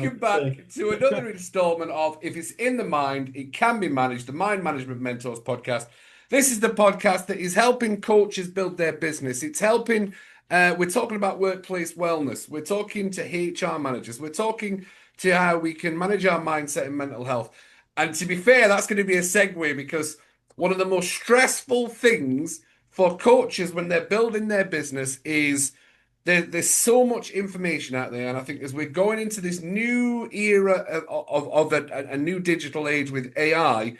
welcome back to another installment of If It's in the Mind, It Can Be Managed, the Mind Management Mentors podcast. This is the podcast that is helping coaches build their business. It's helping, we're talking about workplace wellness. We're talking to HR managers. We're talking to how we can manage our mindset and mental health. And to be fair, that's going to be a segue because one of the most stressful things for coaches when they're building their business is there's so much information out there, and I think as we're going into this new era of a new digital age with AI,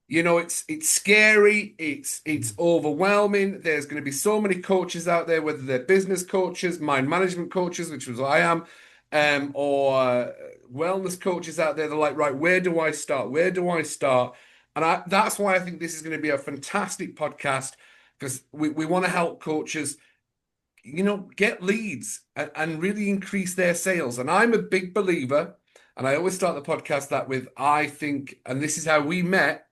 it's scary, it's overwhelming. There's going to be so many coaches out there, whether they're business coaches, mind management coaches, which was what I am, or wellness coaches out there. They're like, right, where do I start? Where do I start? And that's why I think this is going to be a fantastic podcast because we want to help coaches get leads and really increase their sales. And I'm a big believer, and I always start the podcast that with, I think, and this is how we met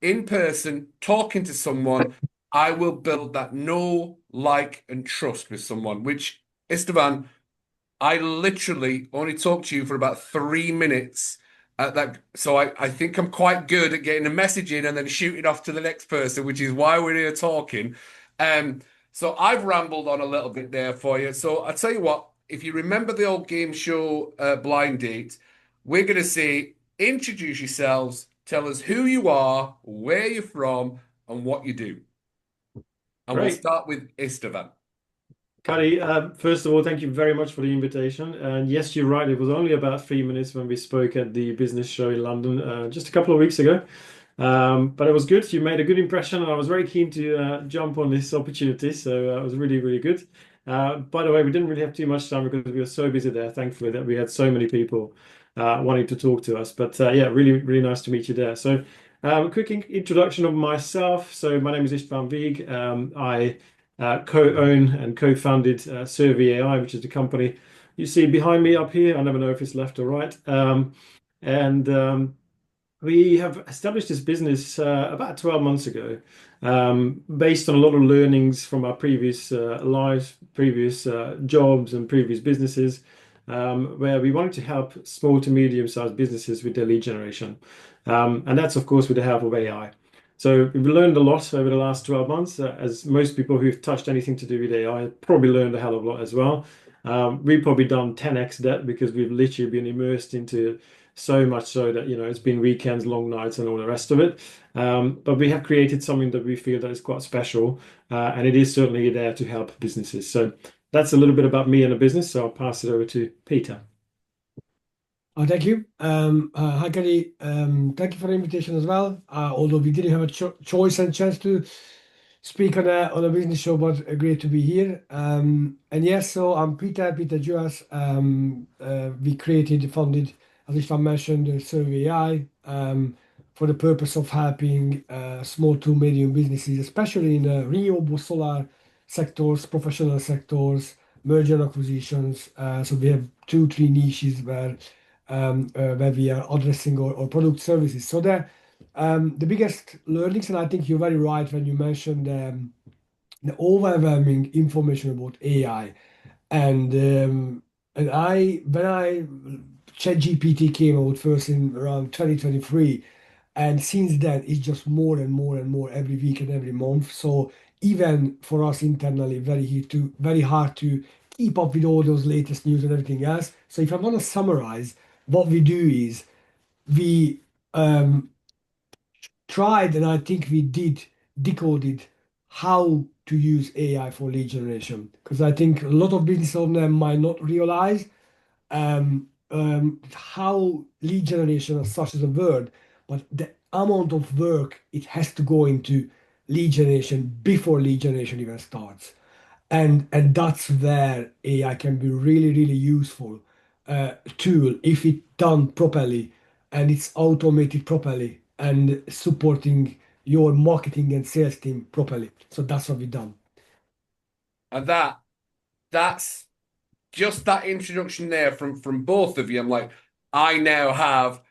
in person, talking to someone, I will build that know, like, and trust with someone, which, Esteban, I literally only talked to you for about 3 minutes. So I think I'm quite good at getting a message in and then shooting off to the next person, which is why we're here talking. So I've rambled on a little bit there for you. So I'll tell you what, if you remember the old game show Blind Date, we're going to say, introduce yourselves, tell us who you are, where you're from, and what you do. And we'll Great. start with Esteban. Cuddy, first of all, thank you very much for the invitation. And yes, you're right. It was only about 3 minutes when we spoke at the business show in London just a couple of weeks ago. But it was good. You made a good impression, and I was very keen to jump on this opportunity. So it was really, really good. By the way, we didn't really have too much time because we were so busy there, thankfully, that we had so many people wanting to talk to us. But yeah, really, really nice to meet you there. So a quick introduction of myself. So my name is Istvan Vig. I co-own and co-founded Servy AI, which is the company you see behind me up here. I never know if it's left or right. And we have established this business about 12 months ago, based on a lot of learnings from our previous lives, previous jobs, and previous businesses, where we wanted to help small to medium-sized businesses with their lead generation. And that's, of course, with the help of AI. So we've learned a lot over the last 12 months, as most people who've touched anything to do with AI probably learned a hell of a lot as well. We've probably done 10x that because we've literally been immersed into so much so that it's been weekends, long nights, and all the rest of it. But we have created something that we feel that is quite special, and it is certainly there to help businesses. So that's a little bit about me and the business. So I'll pass it over to Peter. Oh, thank you. Hi, Cuddy. Thank you for the invitation as well. Although we didn't have a choice and chance to speak on a business show, but great to be here. And yes, so I'm Peter Juas. We created, founded, as Ishvan mentioned, the Syrvi AI for the purpose of helping small to medium businesses, especially in the renewable solar sectors, professional sectors, merger and acquisitions. So we have two, three niches where we are addressing our product services. So the biggest learnings, and I think you're very right when you mentioned the overwhelming information about AI. And I when I ChatGPT came out first in around 2023, and since then it's just more and more and more every week and every month. So even for us internally, very hard to keep up with all those latest news and everything else. So if I want to summarize, what we do is we tried, and I think we did decoded how to use AI for lead generation, because I think a lot of business owners might not realize how lead generation as such is a word, but the amount of work it has to go into lead generation before lead generation even starts. And that's where AI can be really, really useful tool if it done properly and it's automated properly and supporting your marketing and sales team properly. So that's what we've done. And that's just that introduction there from both of you. I'm like, I now have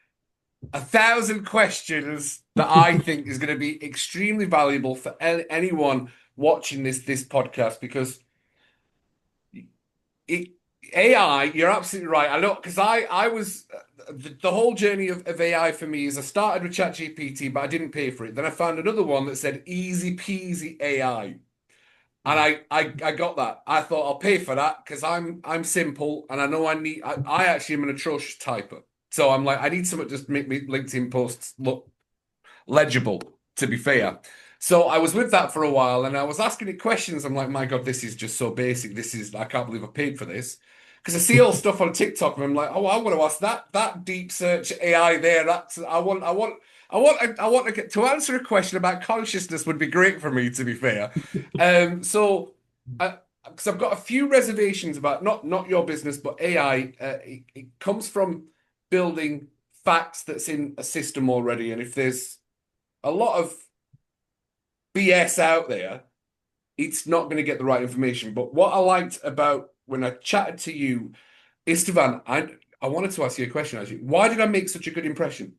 1,000 questions that I think is going to be extremely valuable for anyone watching this podcast because AI, you're absolutely right. I know because I was the whole journey of AI for me is I started with ChatGPT, but I didn't pay for it. Then I found another one that said easy peasy AI. And I got that. I thought I'll pay for that because I'm simple and I know I actually am an atrocious typer. So I'm like, I need something to just make me LinkedIn posts look legible, to be fair. So I was with that for a while and I was asking it questions. I'm like, my God, this is just so basic. I can't believe I paid for this. Because I see all stuff on TikTok and I'm like, oh, I want to ask that deep search AI there. I want to get to answer a question about consciousness would be great for me, to be fair. So because I've got a few reservations about not your business, but AI. It comes from building facts that's in a system already, and if there's a lot of BS out there, it's not going to get the right information. But what I liked about when I chatted to you, Istvan, I wanted to ask you a question actually. Why did I make such a good impression?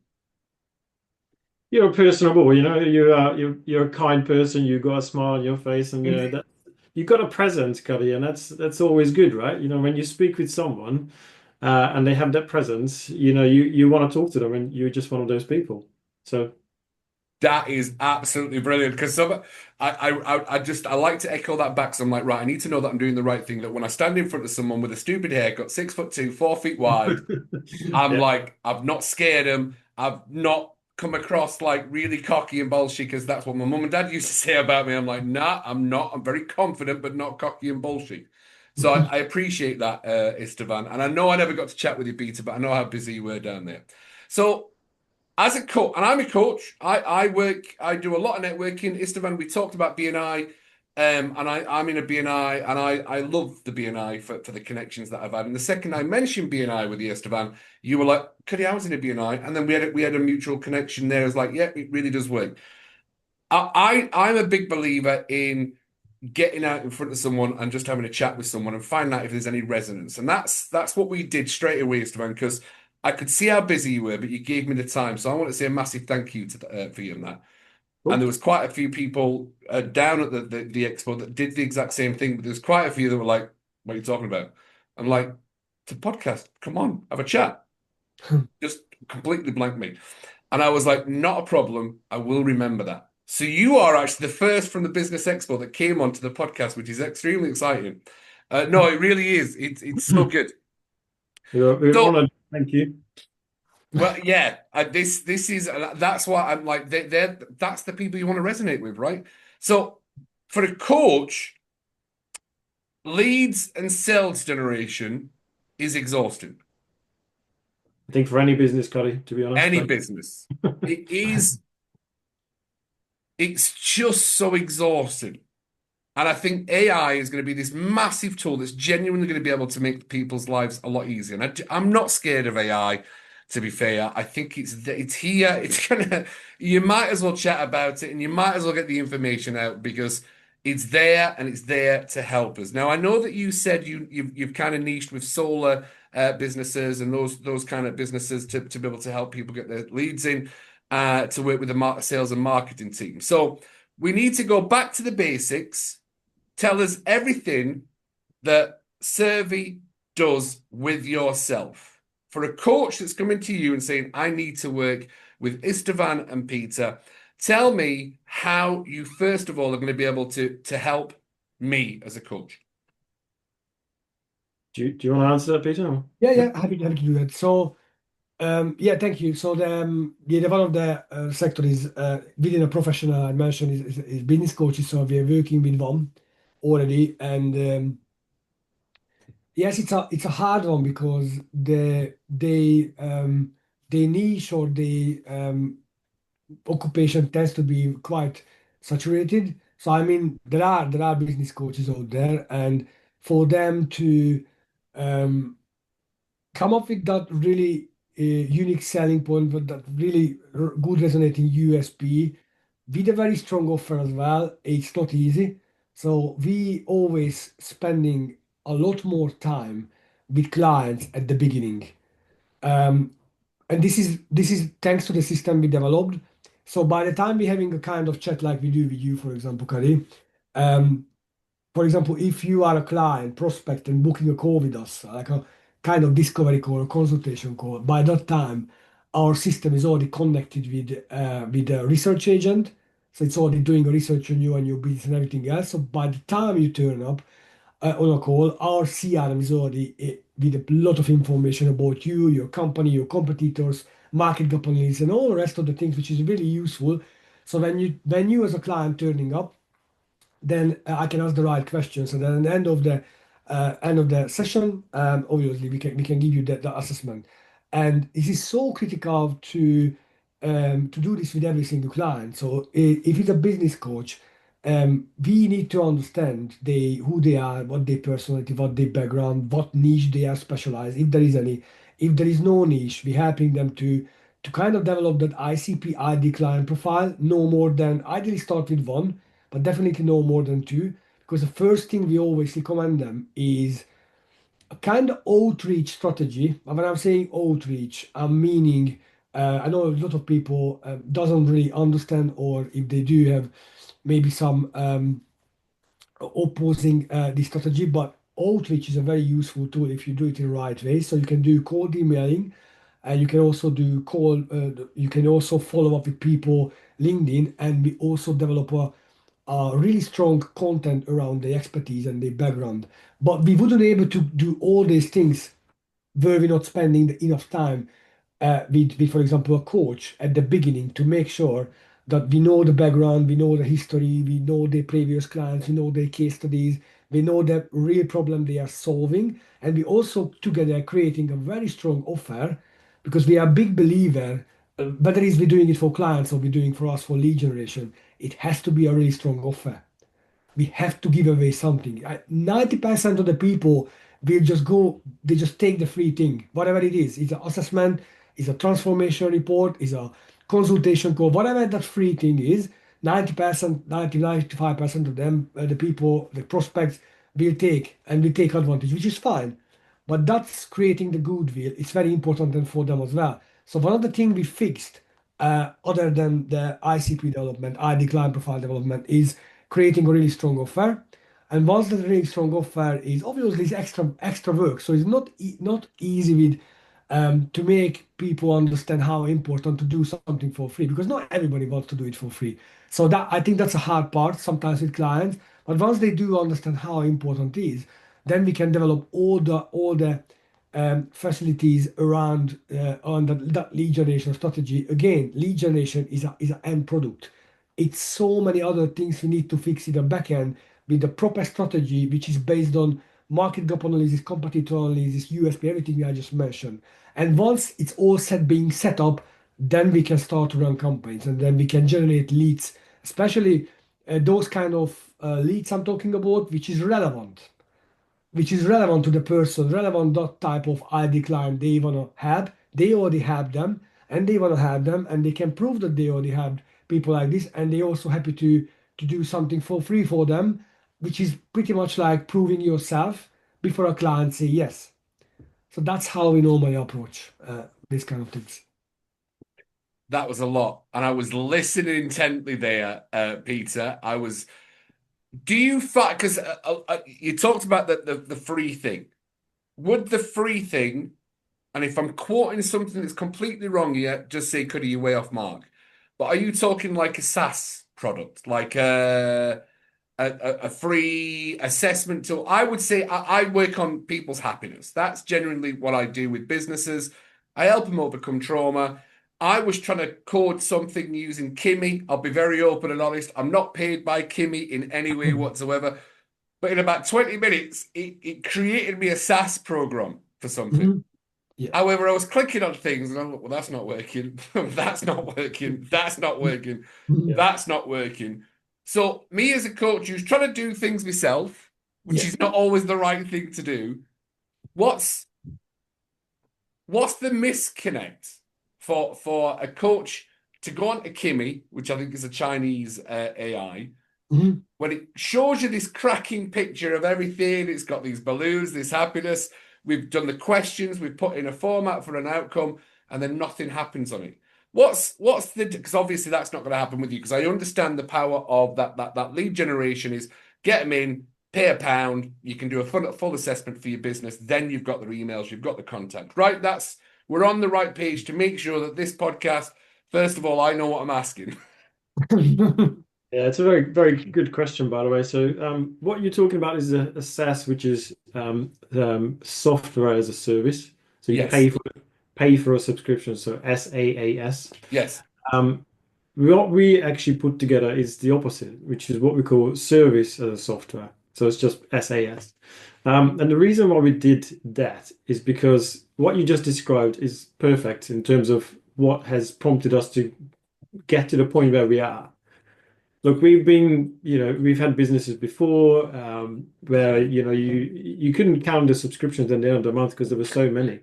You're personable, you know, you're a kind person, you've got a smile on your face, and that you've got a presence, Cuddy, and that's always good, right? You know, when you speak with someone and they have that presence, you know, you want to talk to them, and you're just one of those people. So That is absolutely brilliant because I like to echo that back. So I'm like, right, I need to know that I'm doing the right thing. That when I stand in front of someone with a stupid haircut, 6'2", 4 feet wide, I'm yeah. like, I've not scared them. I've not come across like really cocky and bullshit because that's what my mum and dad used to say about me. I'm like, nah, I'm not. I'm very confident, but not cocky and bullshit. So I appreciate that, Istvan. And I know I never got to chat with you, Peter, but I know how busy you were down there. So as a coach, and I'm a coach, I do a lot of networking. Istvan, we talked about BNI, and I'm in a BNI, and I love the BNI for the connections that I've had. And the second I mentioned BNI with you, Esteban, you were like, "Cuddy, I was in a BNI," and then we had a mutual connection there. I was like, "Yeah, it really does work." I'm a big believer in getting out in front of someone and just having a chat with someone and find out if there's any resonance. And that's what we did straight away, Esteban, because I could see how busy you were, but you gave me the time. So I want to say a massive thank you for you on that. And Cool. there was quite a few people down at the expo that did the exact same thing, but there was quite a few that were like, "What are you talking about?" I'm like, "It's a podcast. Come on, have a chat." Just completely blanked me. And I was like, "Not a problem. I will remember that." So you are actually the first from the Business Expo that came onto the podcast, which is extremely exciting. No, it really is. It's so good. We're So, honored. Thank you. well, yeah, this is that's why I'm like that's the people you want to resonate with, right? So, for a coach, leads and sales generation is exhausting. I think for any business, Cuddy, to be honest, Any like business, it is. It's just so exhausting. And I think AI is going to be this massive tool that's genuinely going to be able to make people's lives a lot easier. And I'm not scared of AI, to be fair. I think it's here. It's gonna. You might as well chat about it, and you might as well get the information out because it's there and it's there to help us. Now I know that you said you've kind of niched with solar businesses and those kind of businesses to be able to help people get their leads in to work with the sales and marketing team. So we need to go back to the basics. Tell us everything that Servy does with yourself. For a coach that's coming to you and saying, I need to work with Istvan and Peter, tell me how you, first of all, are going to be able to help me as a coach. do you want to answer that, Peter? Yeah, happy to do that. So, yeah, thank you. So the one of the sector is within a professional I mentioned is business coaches. So we are working with one already, and yes, it's a hard one because they niche or the occupation tends to be quite saturated. So I mean, there are business coaches out there, and for them to um, come up with that really unique selling point, but that really good resonating USP with a very strong offer as well, it's not easy. So we always spending a lot more time with clients at the beginning. Um, and this is thanks to the system we developed. So by the time we're having a kind of chat like we do with you, for example, Kari, for example, if you are a client, prospect, and booking a call with us, like a kind of discovery call or consultation call, by that time, our system is already connected with a research agent. So it's already doing research on you and your business and everything else. So by the time you turn up on a call, our CRM is already with a lot of information about you, your company, your competitors, market gap analysis, and all the rest of the things, which is really useful. So when you as a client turning up, then I can ask the right questions, and then at the end of the session, obviously we can give you the assessment, and this is so critical to do this with every single client. So if it's a business coach, we need to understand who they are, what their personality, what their background, what niche they are specialized, if there is any. If there is no niche, we're helping them to kind of develop that ICP ID client profile, no more than ideally start with one, but definitely no more than two. Because the first thing we always recommend them is a kind of outreach strategy. And when I'm saying outreach, I'm meaning I know a lot of people doesn't really understand, or if they do have maybe some opposing the strategy, but outreach is a very useful tool if you do it in the right way. So you can do cold emailing, and you can also do call. You can also follow up with people LinkedIn, and we also develop a really strong content around the expertise and the background. But we wouldn't be able to do all these things were we not spending enough time with, for example, a coach at the beginning to make sure that we know the background, we know the history, we know the previous clients, we know their case studies, we know the real problem they are solving, and we also together creating a very strong offer, because we are a big believer, whether it's we're doing it for clients or we're doing for us for lead generation, it has to be a really strong offer. We have to give away something. 90% of the people will just go, they just take the free thing, whatever it is. It's an assessment, it's a transformation report, it's a consultation call, whatever that free thing is. 90%, 95% of them, the people, the prospects will take and will take advantage, which is fine. But that's creating the goodwill. It's very important then for them as well. So one of the things we fixed, other than the ICP development, ID client profile development, is creating a really strong offer. And once that really strong offer is obviously it's extra work, so it's not easy with to make people understand how important to do something for free, because not everybody wants to do it for free. So that I think that's a hard part sometimes with clients. But once they do understand how important it is, then we can develop all the facilities around on that lead generation strategy. Again, lead generation is an end product. It's so many other things we need to fix in the back end with the proper strategy, which is based on market gap analysis, competitor analysis, USP, everything I just mentioned. And once it's all being set up, then we can start to run campaigns, and then we can generate leads, especially those kind of leads I'm talking about, which is relevant to the person, relevant that type of ID client they want to have. They already have them, and they want to have them, and they can prove that they already have people like this, and they're also happy to do something for free for them, which is pretty much like proving yourself before a client say yes. So that's how we normally approach these kind of things. That was a lot. And I was listening intently there, Peter. Do you find, because you talked about the free thing. Would the free thing, and if I'm quoting something that's completely wrong here, just say, Cuddy, you're way off mark. But are you talking like a SaaS product, like a free assessment tool? I would say I work on people's happiness. That's generally what I do with businesses. I help them overcome trauma. I was trying to code something using Kimmy. I'll be very open and honest. I'm not paid by Kimmy in any way whatsoever. But in about 20 minutes, it created me a SaaS program for something. Mhm. Yeah. However, I was clicking on things and I'm like, well, that's not working. That's not working. That's not working. Mhm. That's not working. So me as a coach who's trying to do things myself, which Yeah. is not always the right thing to do, what's the misconnect for a coach to go on to Kimmy, which I think is a Chinese AI, Mhm. when it shows you this cracking picture of everything? It's got these balloons, this happiness. We've done the questions, we've put in a format for an outcome, and then nothing happens on it. What's the, because obviously that's not going to happen with you, because I understand the power of that lead generation is get them in, pay a pound, you can do a full assessment for your business, then you've got their emails, you've got the content, right? We're on the right page to make sure that this podcast, first of all, I know what I'm asking. Yeah, it's a very, very good question, by the way. So, what you're talking about is a SaaS, which is software as a service. So you Yes, pay for a subscription. So SaaS. yes, What we actually put together is the opposite, which is what we call service as a software. So it's just SaaS. And the reason why we did that is because what you just described is perfect in terms of what has prompted us to get to the point where we are. Look, we've had businesses before where you couldn't count the subscriptions at the end of the month because there were so many,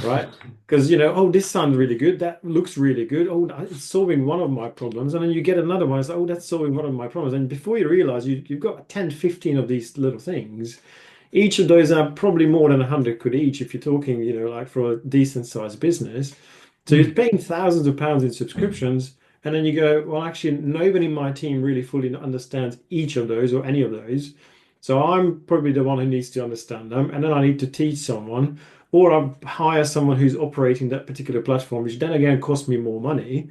right? Because oh, this sounds really good, that looks really good. Oh, it's solving one of my problems, and then you get another one. It's like, oh, that's solving one of my problems, and before you realize you've got 10, 15 of these little things. Each of those are probably more than 100 quid each if you're talking, like for a decent sized business. So you're paying thousands of pounds in subscriptions. And then you go, well, actually, nobody in my team really fully understands each of those or any of those. So I'm probably the one who needs to understand them. And then I need to teach someone, or I hire someone who's operating that particular platform, which then again costs me more money.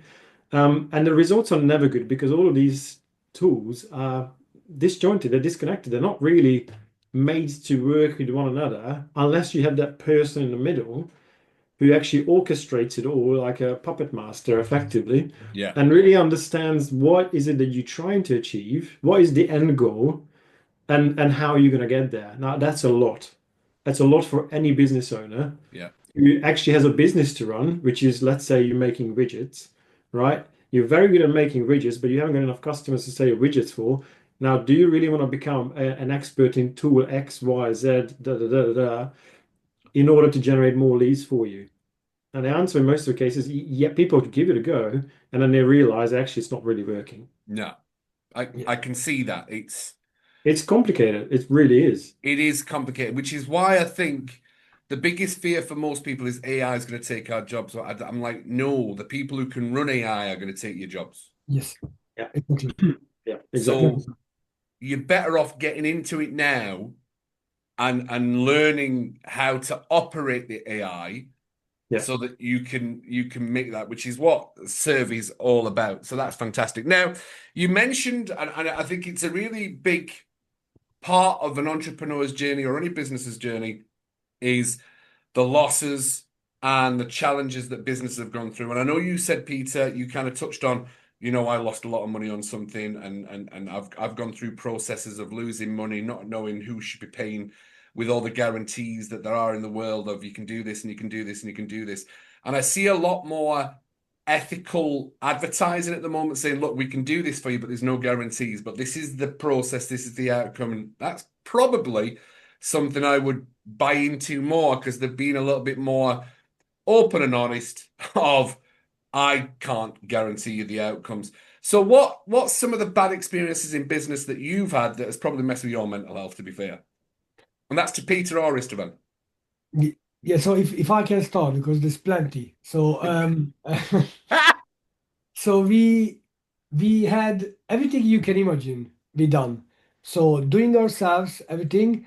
And the results are never good because all of these tools are disjointed, they're disconnected, they're not really made to work with one another unless you have that person in the middle who actually orchestrates it all like a puppet master effectively, yeah, and really understands what is it that you're trying to achieve, what is the end goal, and how you're going to get there. Now that's a lot. That's a lot for any business owner yeah, who actually has a business to run, which is, let's say you're making widgets, right? You're very good at making widgets, but you haven't got enough customers to sell your widgets for. Now, do you really want to become an expert in tool X, Y, Z, da, da, da, da, da, in order to generate more leads for you? And the answer in most of the cases, yeah, people give it a go, and then they realize actually it's not really working. no, Yeah. I can see that It's complicated. It really is. it is complicated, which is why I think the biggest fear for most people is AI is going to take our jobs. I'm like, no, the people who can run AI are going to take your jobs. Yes, Yeah. exactly. Yeah, exactly. So you're better off getting into it now and learning how to operate the AI Yeah. so that you can make that, which is what Servy's all about. So that's fantastic. Now, you mentioned, and I think it's a really big part of an entrepreneur's journey or any business's journey, is the losses and the challenges that businesses have gone through. And I know you said, Peter, you kind of touched on, I lost a lot of money on something, and I've gone through processes of losing money, not knowing who should be paying, with all the guarantees that there are in the world of you can do this and you can do this and you can do this. And I see a lot more ethical advertising at the moment saying, look, we can do this for you, but there's no guarantees. But this is the process, this is the outcome. And that's probably something I would buy into more because they've been a little bit more open and honest of I can't guarantee you the outcomes. So what's some of the bad experiences in business that you've had that has probably messed with your mental health, to be fair? And that's to Peter or Istvan. Yeah, so if I can start because there's plenty. So so we had everything you can imagine we done. So doing ourselves everything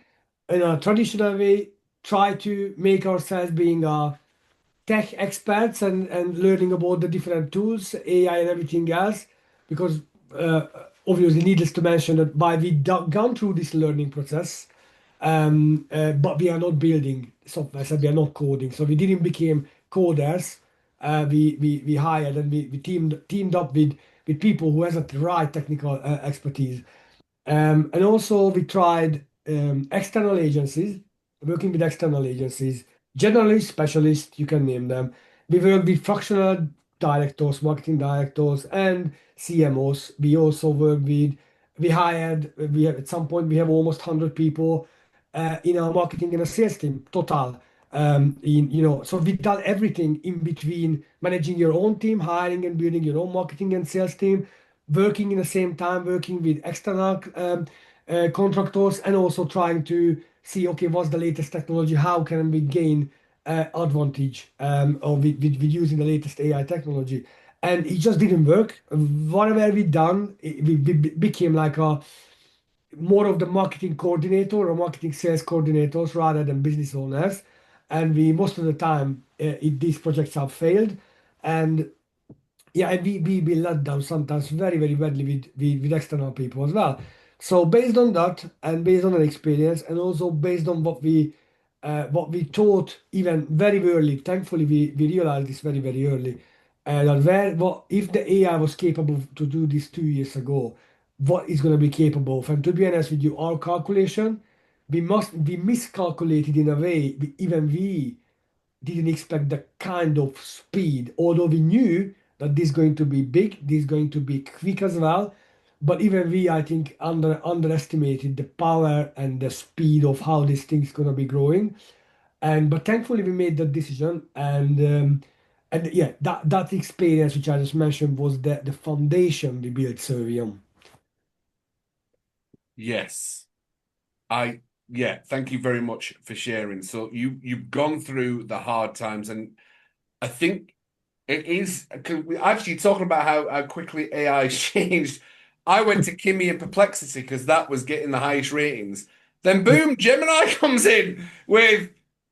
in a traditional way, try to make ourselves being a tech experts and learning about the different tools, AI and everything else, because uh, obviously needless to mention that by we gone through this learning process, but we are not building software, so we are not coding. So we didn't become coders. We hired and we teamed up with people who has the right technical expertise. And also we tried external agencies, working with external agencies, generalists, specialists, you can name them. We work with fractional directors, marketing directors, and CMOs. We also work with, we have at some point, we have almost 100 people in our marketing and a sales team, total. So we've done everything in between managing your own team, hiring and building your own marketing and sales team, working in the same time, working with external contractors, and also trying to see, okay, what's the latest technology? How can we gain advantage or with using the latest AI technology? And it just didn't work. Whatever we done, we became like a more of the marketing coordinator or marketing sales coordinators rather than business owners. And we most of the time these projects have failed, and yeah, and we let down sometimes very, very badly with external people as well. So based on that, and based on an experience, and also based on what we taught even very early, thankfully we realized this very, very early, that where what if the AI was capable to do this 2 years ago, what is going to be capable of? And to be honest with you, our calculation, we miscalculated in a way, even we didn't expect the kind of speed, although we knew that this is going to be big, this is going to be quick as well. But even we, I think, underestimated the power and the speed of how this thing's going to be growing. And but thankfully we made that decision, and yeah, that experience which I just mentioned was the foundation we built Servy on. Yes. I yeah, thank you very much for sharing. So you've gone through the hard times, and I think it is 'cause we actually talking about how quickly AI has changed. I went to Kimmy and Perplexity because that was getting the highest ratings. Then boom, Gemini comes in with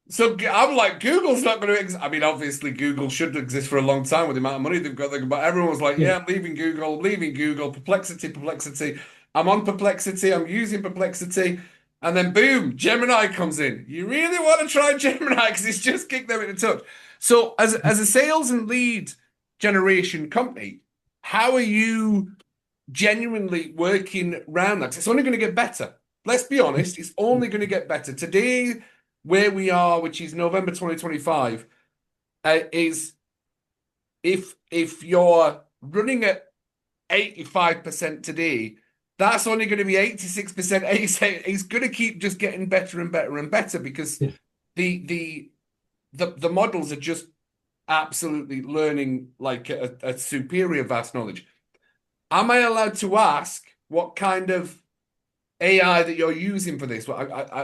so I'm like, Google's not going to exist. I mean, obviously Google should exist for a long time with the amount of money they've got. But everyone was like, Yeah. yeah, I'm leaving Google, I'm leaving Google, Perplexity, Perplexity. I'm on Perplexity, I'm using Perplexity. And then boom, Gemini comes in. You really want to try Gemini because it's just kicked them into touch. So as a sales and lead generation company, how are you genuinely working around that? 'Cause it's only going to get better. Let's be honest, it's only going to get better. Today, where we are, which is November 2025, is if you're running at 85% today, that's only going to be 86%. It's going to keep just getting better and better and better because Yeah. the the models are just absolutely learning like a superior vast knowledge. Am I allowed to ask what kind of AI that you're using for this? Well,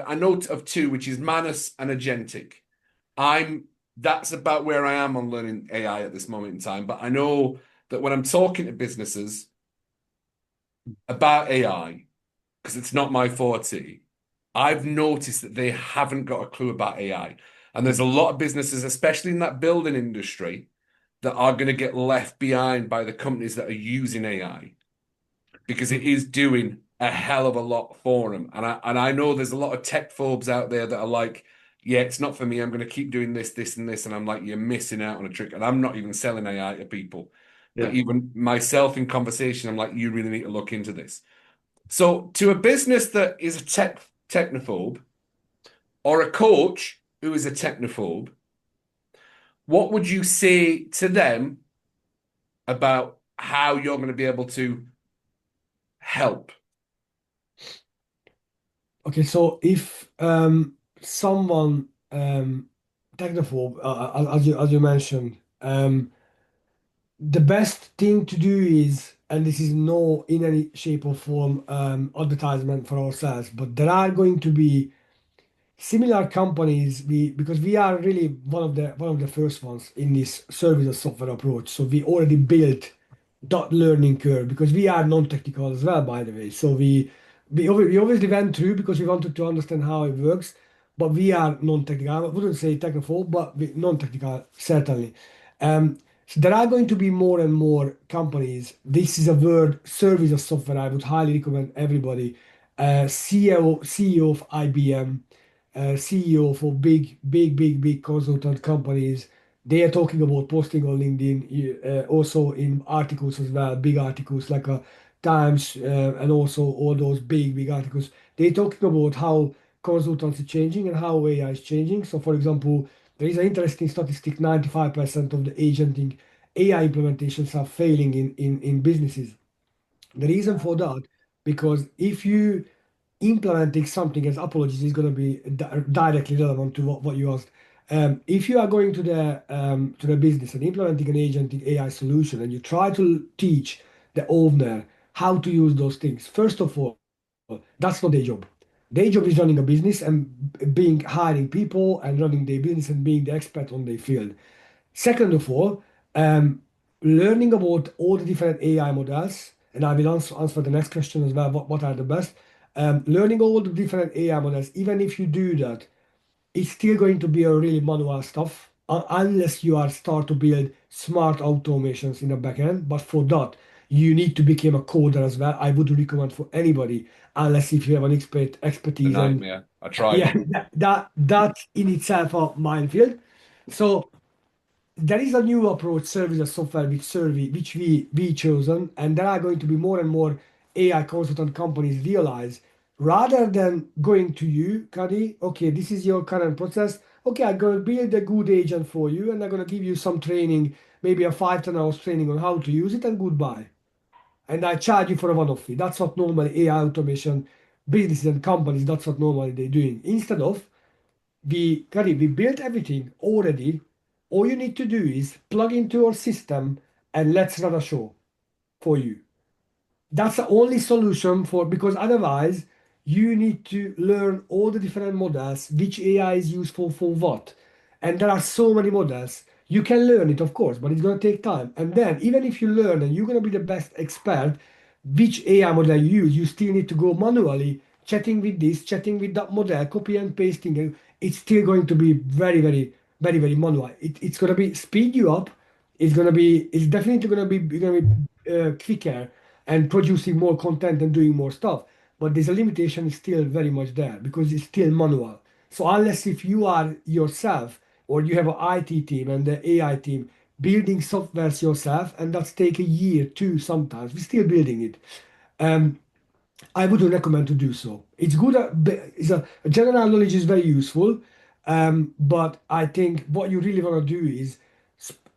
I know of two, which is Manus and Agentic. I'm that's about where I am on learning AI at this moment in time. But I know that when I'm talking to businesses about AI, because it's not my forte, I've noticed that they haven't got a clue about AI. And there's a lot of businesses, especially in that building industry, that are going to get left behind by the companies that are using AI because it is doing a hell of a lot for them. And I know there's a lot of tech phobes out there that are like, yeah, it's not for me. I'm going to keep doing this, this, and this. And I'm like, you're missing out on a trick. And I'm not even selling AI to people. But Yeah. even myself in conversation, I'm like, you really need to look into this. So to a business that is a technophobe or a coach who is a technophobe, what would you say to them about how you're going to be able to help? Okay, so if someone technophobe, as you mentioned, the best thing to do is, and this is no in any shape or form advertisement for ourselves, but there are going to be similar companies because we are really one of the first ones in this service as software approach. So we already built that learning curve because we are non-technical as well, by the way. So we obviously went through because we wanted to understand how it works, but we are non-technical. I wouldn't say technical, but non-technical certainly. So there are going to be more and more companies. This is a word, service as software. I would highly recommend everybody. CEO of IBM, CEO for big consultant companies. They are talking about posting on LinkedIn, also in articles as well, big articles like Times, and also all those big articles. They're talking about how consultants are changing and how AI is changing. So, for example, there is an interesting statistic: 95% of the agenting AI implementations are failing in businesses. The reason for that, because if you implementing something as apologies is going to be directly relevant to what you asked. If you are going to the business and implementing an agentic AI solution and you try to teach the owner how to use those things, first of all, that's not their job. Their job is running a business and being hiring people and running their business and being the expert on their field. Second of all, um, learning about all the different AI models, and I will answer the next question as well. What are the best? learning all the different AI models, even if you do that, it's still going to be a really manual stuff unless you are start to build smart automations in the backend. But for that, you need to become a coder as well. I would recommend for anybody, unless if you have an The expertise and nightmare. I tried yeah, it. that in itself a minefield. So there is a new approach, service as software with Syrvi, which we chosen, and there are going to be more and more AI consultant companies realize rather than going to you, Cuddy, okay, this is your current process. Okay, I'm gonna build a good agent for you, and I'm gonna give you some training, maybe a 5 10 hours training on how to use it, and goodbye. And I charge you for a one-off fee. That's what normally AI automation businesses and companies. That's what normally they're doing. Instead of we built everything already. All you need to do is plug into your system and let's run a show for you. That's the only solution for, because otherwise you need to learn all the different models, which AI is useful for what. And there are so many models. You can learn it, of course, but it's going to take time. And then, even if you learn and you're going to be the best expert, which AI model you use, you still need to go manually chatting with this, chatting with that model, copy and pasting. And it's still going to be very, very, very, very manual. It's going to be speed you up. It's definitely going to be quicker and producing more content and doing more stuff. But there's a limitation is still very much there because it's still manual. So unless if you are yourself or you have an IT team and the AI team building softwares yourself, and that's take a year, two sometimes, we're still building it. Um, I wouldn't recommend to do so. It's good. It's a general knowledge is very useful, but I think what you really want to do is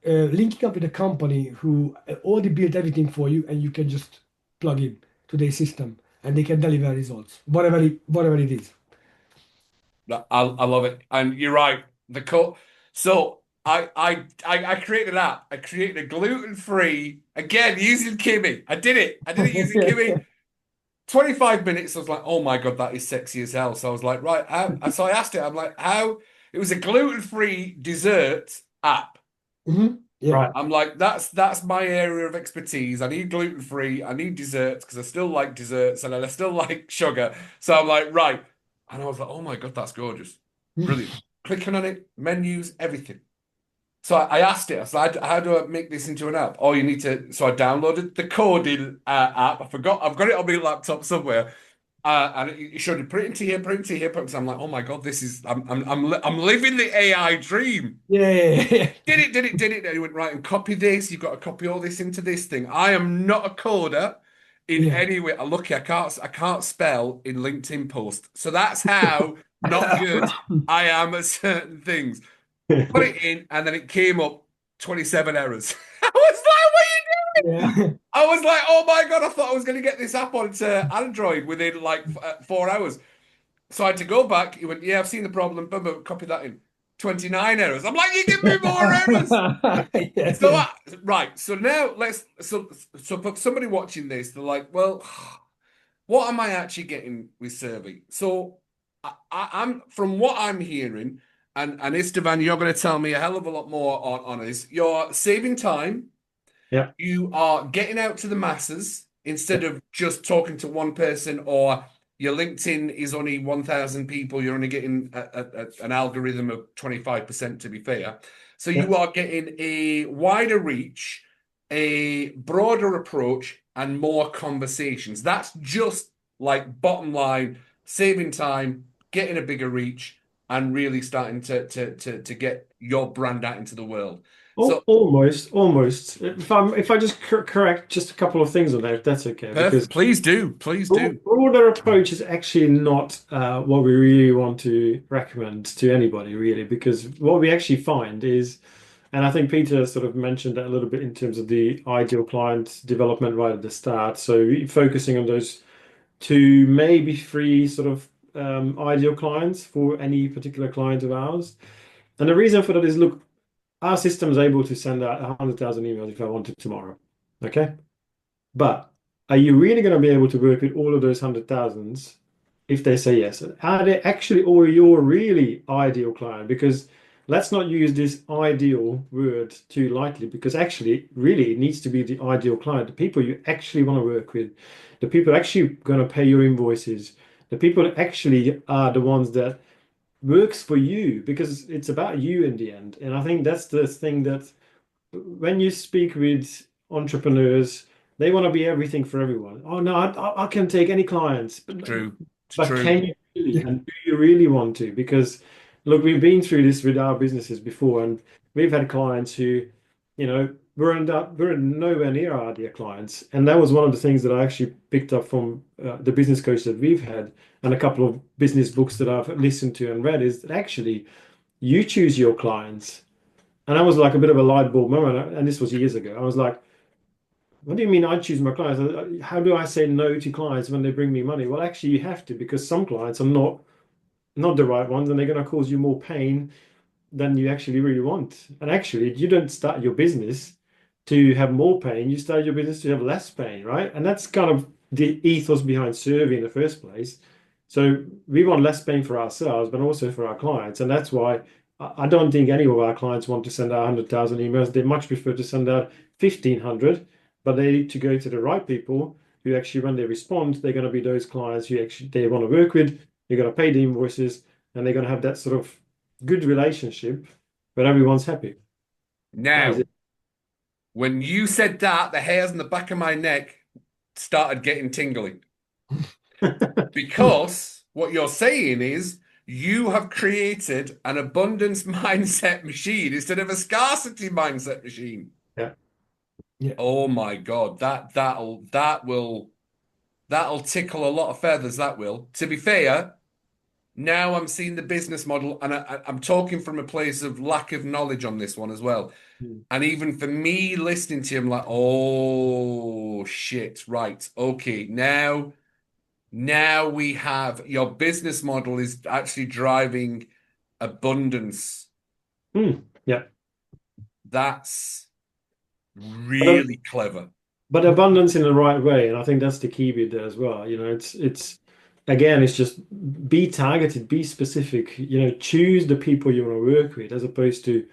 linking up with a company who already built everything for you, and you can just plug in to their system, and they can deliver results, whatever it is. I love it. And you're right. The cut. So I created an app. I created a gluten-free, again, using Kimmy. I did it. I did it using Kimmy. 25 minutes. I was like, oh my God, that is sexy as hell. So I was like, right, how? So I asked it, I'm like, how? It was a gluten-free dessert app. Yeah. Right. I'm like, that's my area of expertise. I need gluten-free. I need desserts because I still like desserts and I still like sugar. So I'm like, right. And I was like, oh my God, that's gorgeous. Brilliant. Clicking on it, menus, everything. So I asked it, I said, how do I make this into an app? Oh, you need to. So I downloaded the coding app. I forgot, I've got it on my laptop somewhere. And it showed you print into here, print into here. Because I'm like, oh my God, this is, I'm living the AI dream. Yeah. Did it. And he went, right, and copy this. You've got to copy all this into this thing. I am not a coder in Yeah. any way. Lucky I can't spell in LinkedIn post. So that's how not good I am at certain things. Put it in, and then it came up 27 errors. I was like, what are you doing? Yeah. I was like, oh my God, I thought I was going to get this app onto Android within like 4 hours. So I had to go back. He went, yeah, I've seen the problem. Boom, boom, copy that in. 29 errors. I'm like, you give me more errors. So Yeah. right. So now so for somebody watching this, they're like, well, what am I actually getting with Servy? So I'm from what I'm hearing, and Istvan, you're going to tell me a hell of a lot more on this. You're saving time. Yeah. You are getting out to the masses instead of just talking to one person, or your LinkedIn is only 1,000 people. You're only getting an algorithm of 25%, to be fair. So Yeah. you are getting a wider reach, a broader approach, and more conversations. That's just like bottom line, saving time, getting a bigger reach, and really starting to get your brand out into the world. So Almost. If I just correct just a couple of things on there, if that's okay, because perfect. Please do. Please do. broader approach is actually not what we really want to recommend to anybody, really, because what we actually find is, and I think Peter sort of mentioned that a little bit in terms of the ideal client development right at the start. So focusing on those two, maybe three sort of ideal clients for any particular client of ours. And the reason for that is, look, our system is able to send out 100,000 emails if I wanted tomorrow. Okay. But are you really going to be able to work with all of those 100,000s if they say yes? Are they actually all your really ideal client? Because let's not use this ideal word too lightly, because actually, really, it needs to be the ideal client, the people you actually want to work with, the people actually going to pay your invoices, The people that actually are the ones that works for you because it's about you in the end. And I think that's the thing that when you speak with entrepreneurs, they want to be everything for everyone. Oh no, I can take any clients, True. It's but true. can you really? Yeah. And do you really want to? Because look, we've been through this with our businesses before, and we've had clients who, we're nowhere near our ideal clients. And that was one of the things that I actually picked up from the business coach that we've had, and a couple of business books that I've listened to and read, is that actually you choose your clients. And that was like a bit of a light bulb moment. And this was years ago. I was like, what do you mean I choose my clients? How do I say no to clients when they bring me money? Well, actually, you have to, because some clients are not the right ones, and they're going to cause you more pain than you actually really want. And actually, you don't start your business to have more pain. You start your business to have less pain, right? And that's kind of the ethos behind Servy in the first place. So we want less pain for ourselves, but also for our clients. And that's why I don't think any of our clients want to send out 100,000 emails. They much prefer to send out 1,500, but they need to go to the right people who actually, when they respond, they're going to be those clients who actually they want to work with. You're going to pay the invoices, and they're going to have that sort of good relationship where everyone's happy. That is Now, when you said that, the hairs on the back of my neck started getting tingly. it. Because what you're saying is you have created an abundance mindset machine instead of a scarcity mindset machine. Yeah. Yeah. Oh my God, that'll tickle a lot of feathers, that will. To be fair, now I'm seeing the business model, and I'm talking from a place of lack of knowledge on this one as well. Mm. And even for me listening to him, like, oh shit, right, okay, now we have your business model is actually driving abundance. Mm. Yeah. That's But really clever. abundance in the right way, and I think that's the key bit there as well. It's again, it's just be targeted, be specific. Choose the people you want to work with, as opposed to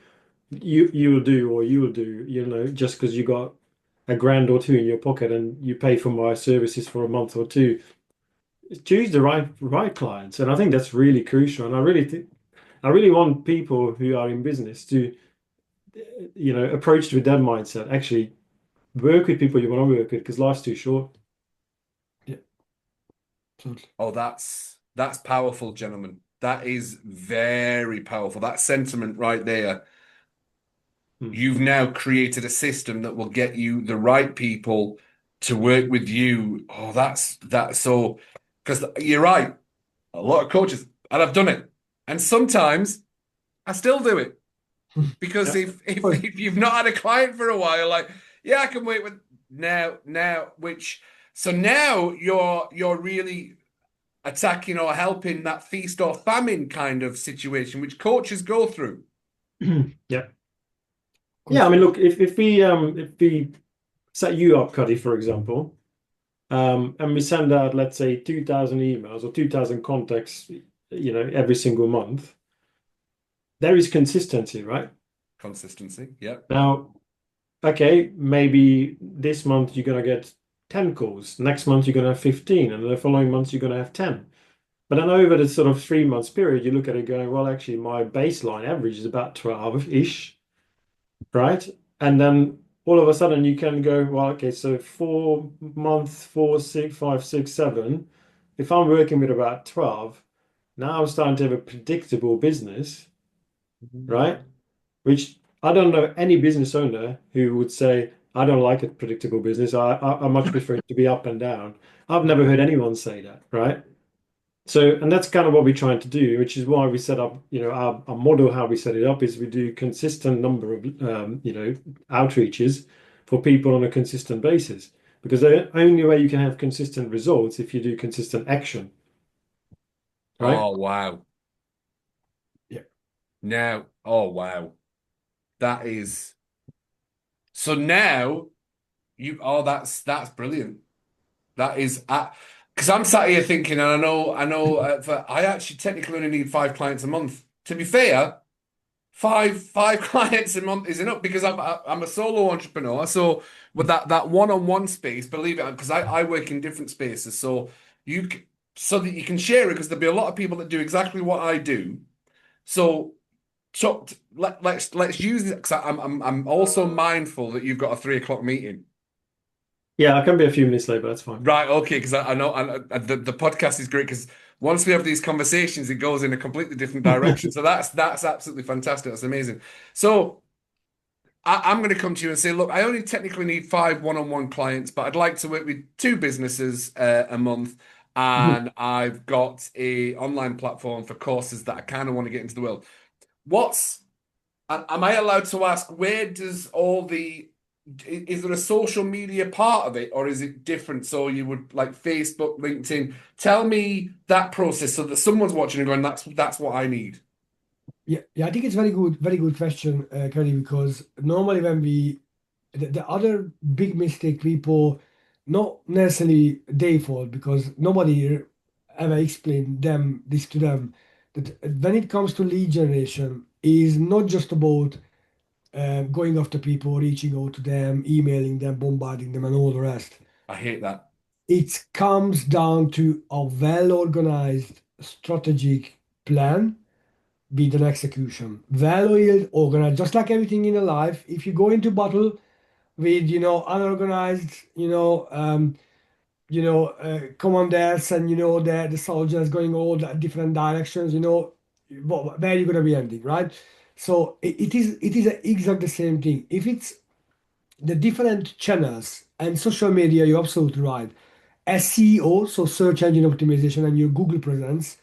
you'll do or you'll do. Just because you got a grand or two in your pocket and you pay for my services for a month or two. Choose the right clients, and I think that's really crucial. And I really want people who are in business to approach with that mindset. Actually, work with people you want to work with, because life's too short. Yeah. Absolutely. Oh, that's powerful, gentlemen. That is very powerful. That sentiment right there. Hmm. You've now created a system that will get you the right people to work with you. Oh, that's so, because you're right. A lot of coaches, and I've done it. And sometimes I still do it. Because Yeah. if you've not had a client for a while, like, yeah, I can wait with now, which so now you're really attacking or helping that feast or famine kind of situation, which coaches go through. Yeah. Yeah, I Good. mean, look, if we set you up, Cuddy, for example, and we send out, let's say, 2,000 emails or 2,000 contacts, every single month, there is consistency, right? Consistency, yeah. Now, okay, maybe this month you're gonna get 10 calls, next month you're gonna have 15, and the following month you're gonna have 10. But then over the sort of 3 months period, you look at it going, well, actually, my baseline average is about 12-ish, right? And then all of a sudden you can go, well, okay, so 4 months, 4, 6, 5, 6, 7. If I'm working with about 12, now I'm starting to have a predictable business, right? Which I don't know any business owner who would say, I don't like a predictable business. I much prefer it to be up and down. I've never heard anyone say that, right? So, and that's kind of what we're trying to do, which is why we set up, our model, how we set it up is we do consistent number of, outreaches for people on a consistent basis. Because the only way you can have consistent results if you do consistent action, right? Oh wow. Yeah. Now, oh wow. That is so now that's brilliant. That is because I'm sat here thinking, and I know, I actually technically only need 5 clients a month. To be fair, five clients a month is enough because I'm a solo entrepreneur. So with that one-on-one space, believe it, because I work in different spaces. So you so that you can share it, because there'll be a lot of people that do exactly what I do. So, let's use it, because I'm also mindful that you've got a 3 o'clock meeting. Yeah, I can be a few minutes late, but that's fine. Right, okay, because I know the podcast is great, because once we have these conversations, it goes in a completely different direction. So that's absolutely fantastic. That's amazing. So I'm going to come to you and say, look, I only technically need 5 one-on-one clients, but I'd like to work with 2 businesses a month, and I've got a online platform for courses that I kind of want to get into the world. Am I allowed to ask, where does is there a social media part of it, or is it different? So you would like Facebook, LinkedIn. Tell me that process so that someone's watching and going, that's what I need. Yeah, I think it's very good question, Cuddy, because normally the other big mistake people, not necessarily they fault, because nobody ever explained this to them, that when it comes to lead generation, is not just about going after people, reaching out to them, emailing them, bombarding them, and all the rest. I hate that. It comes down to a well organized strategic plan with an execution. Well oiled, organized, just like everything in a life. If you go into battle with, unorganized, commanders, and the soldiers going all the different directions, where are you gonna be ending, right? So it is exactly the same thing. If it's the different channels and social media, you're absolutely right. SEO, so search engine optimization, and your Google presence,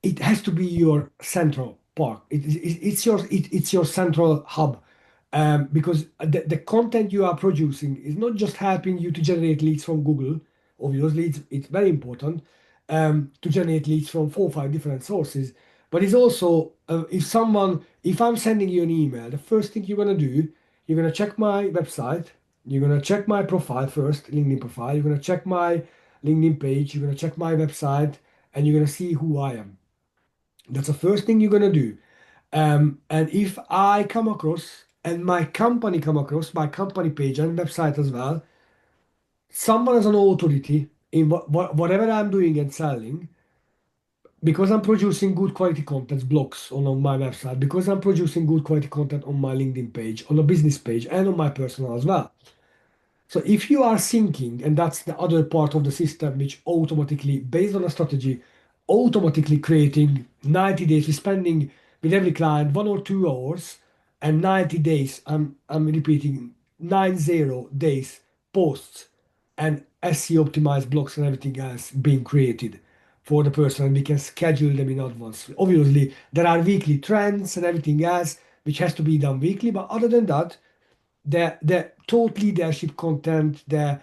it has to be your central part. It's your central hub, because the content you are producing is not just helping you to generate leads from Google. Obviously, it's very important to generate leads from 4 or 5 different sources. But it's also, if I'm sending you an email, the first thing you're gonna do, you're gonna check my website, you're gonna check my profile first, LinkedIn profile, you're gonna check my LinkedIn page, you're gonna check my website, and you're gonna see who I am. That's the first thing you're gonna do. And if I come across, and my company come across, my company page and website as well, someone as an authority in whatever I'm doing and selling, because I'm producing good quality content, blogs on my website, because I'm producing good quality content on my LinkedIn page, on the business page, and on my personal as well. So if you are thinking, and that's the other part of the system, which automatically, based on a strategy, automatically creating 90 days, we're spending with every client 1 or 2 hours, and 90 days, I'm repeating, 90 days posts and SEO optimized blocks and everything else being created for the person, and we can schedule them in advance. Obviously, there are weekly trends and everything else which has to be done weekly, but other than that, the thought leadership content, the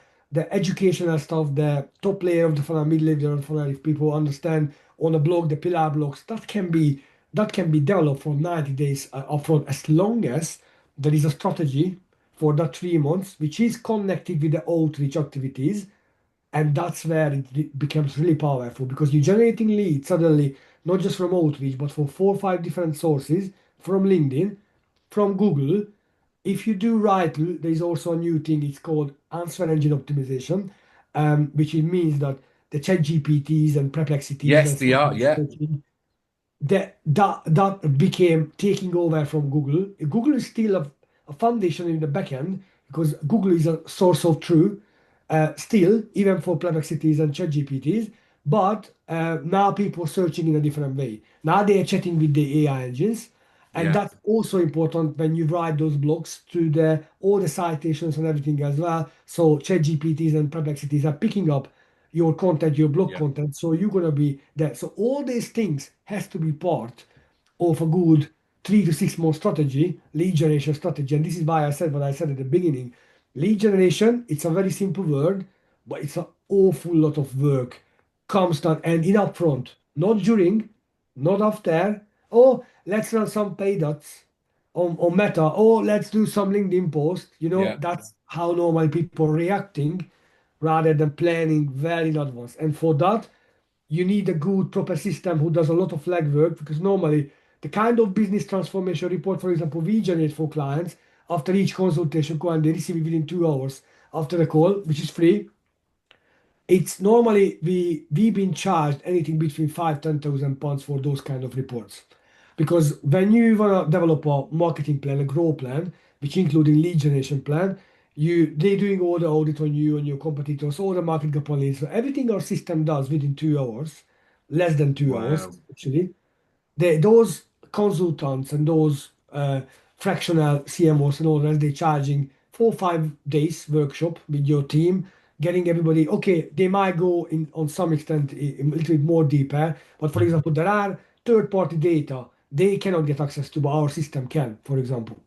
educational stuff, the top layer of the funnel, mid layer of the funnel, if people understand on a blog, the pillar blocks, that can be developed for 90 days upfront, as long as there is a strategy for that 3 months, which is connected with the outreach activities. And that's where it becomes really powerful, because you're generating leads suddenly, not just from outreach, but from 4 or 5 different sources, from LinkedIn, from Google. If you do right, there's also a new thing. It's called answer engine optimization, which it means that the chat GPTs and perplexities Yes, and they stuff are. like Yeah, that, that became taking over from Google. Google is still a foundation in the backend, because Google is a source of truth, still, even for perplexities and chat GPTs. But now people are searching in a different way. Now they are chatting with the AI engines. And yeah, that's also important when you write those blogs to all the citations and everything as well. So chat GPTs and perplexities are picking up your content, your blog yeah, content. So you're gonna be there. So all these things has to be part of a good 3 to 6 month strategy, lead generation strategy. And this is why I said what I said at the beginning. Lead generation, it's a very simple word, but it's an awful lot of work. Constant and in upfront, not during, not after. Oh, let's run some paid ads on Meta. Oh, let's do some LinkedIn post. yeah, That's how normal people are reacting, rather than planning well in advance. And for that, you need a good proper system who does a lot of legwork, because normally the kind of business transformation report, for example, we generate for clients after each consultation call, and they receive it within 2 hours after the call, which is free. it's normally we've been charged anything between 5,000 to 10,000 pounds for those kind of reports. Because when you want to develop a marketing plan, a growth plan, which including lead generation plan, they're doing all the audit on you and your competitors, all the market gap analysis. So everything our system does within 2 hours, less than 2 hours Wow. actually. Those consultants and those fractional CMOs and all that, they're charging 4 or 5 days workshop with your team, getting everybody. Okay, they might go in on some extent a little bit more deeper, but for example, there are third-party data they cannot get access to, but our system can, for example.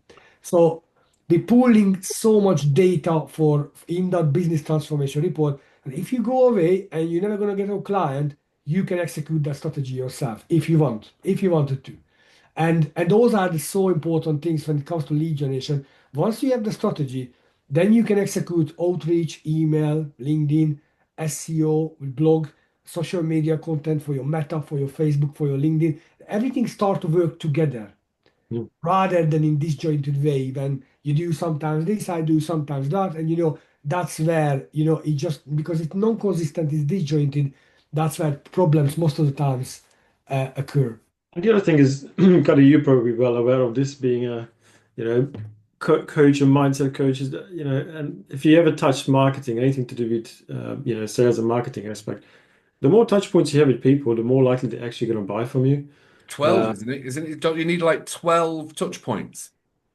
So we're pooling so much data for in that business transformation report. And if you go away and you're never going to get a client, you can execute that strategy yourself if you want, if you wanted to. And those are the so important things when it comes to lead generation. Once you have the strategy, then you can execute outreach, email, LinkedIn, SEO, blog, social media content for your Meta, for your Facebook, for your LinkedIn. Everything start to work together Mm. rather than in disjointed way when you do sometimes this, I do sometimes that, and that's where it just because it's non-consistent, it's disjointed. That's where problems most of the times occur. And the other thing is, Cuddy, you're probably well aware of this being a, you know, coach and mindset coaches, and if you ever touch marketing, anything to do with, sales and marketing aspect, the more touch points you have with people, the more likely they're actually going to buy from you. 12, isn't it? Isn't it? Don't you need like 12 touch points?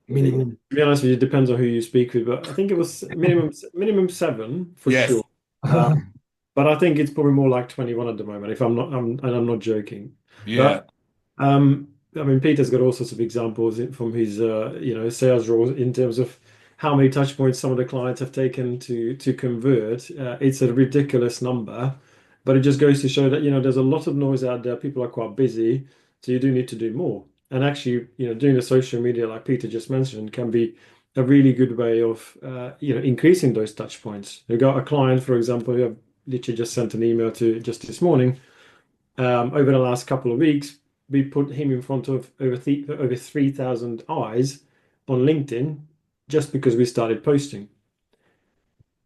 Minimum. To be honest with you, it depends on who you speak with, but I think it was minimum 7 for Yes. sure. But I think it's probably more like 21 at the moment, if I'm not joking. Yeah. But I mean, Peter's got all sorts of examples from his sales roles in terms of how many touch points some of the clients have taken to convert. It's a ridiculous number, but it just goes to show that there's a lot of noise out there. People are quite busy, so you do need to do more. And actually, doing the social media like Peter just mentioned can be a really good way of increasing those touch points. We've got a client, for example, who I've literally just sent an email to just this morning. Over the last couple of weeks, we put him in front of over 3,000 eyes on LinkedIn just because we started posting.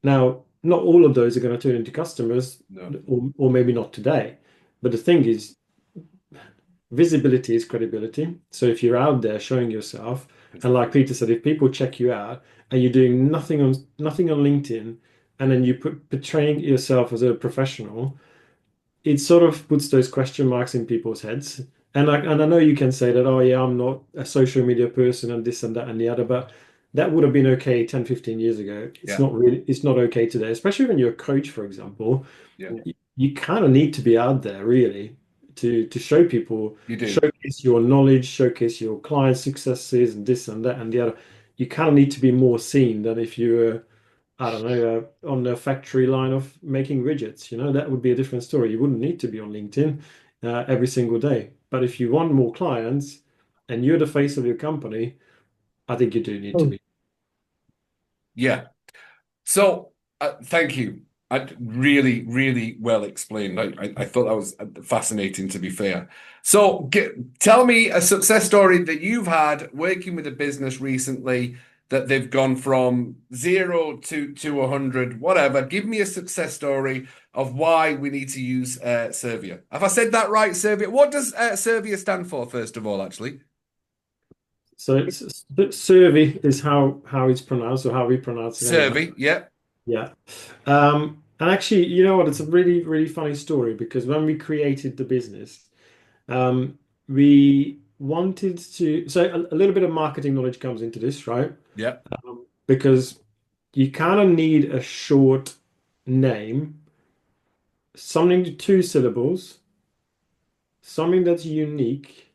Now, not all of those are going to turn into customers, No. or maybe not today. But the thing is, visibility is credibility. So if you're out there showing yourself, and like Peter said, if people check you out and you're doing nothing on LinkedIn, and then you portraying yourself as a professional, it sort of puts those question marks in people's heads. And I know you can say that, oh yeah, I'm not a social media person and this and that and the other, but that would have been okay 10, 15 years ago. Yeah. It's not okay today, especially when you're a coach, for example. Yeah. You kind of need to be out there really to show people, You do. showcase your knowledge, showcase your client successes and this and that and the other. You kind of need to be more seen than if you were, I don't know, on the factory line of making widgets. That would be a different story. You wouldn't need to be on LinkedIn every single day. But if you want more clients and you're the face of your company, I think you do need to Oh, be. Yeah. So, thank you. Really, really well explained. I thought that was fascinating, to be fair. So, tell me a success story that you've had working with a business recently that they've gone from 0 to 100, whatever. Give me a success story of why we need to use Servia. Have I said that right, Servia? What does Servia stand for, first of all, actually? So Servy is how it's pronounced, or how we pronounce it anyhow. Servy, yeah. Yeah. And actually, you know what? It's a really, really funny story because when we created the business, we wanted to. So a little bit of marketing knowledge comes into this, right? Yeah. Because you kind of need a short name, something to 2 syllables, something that's unique,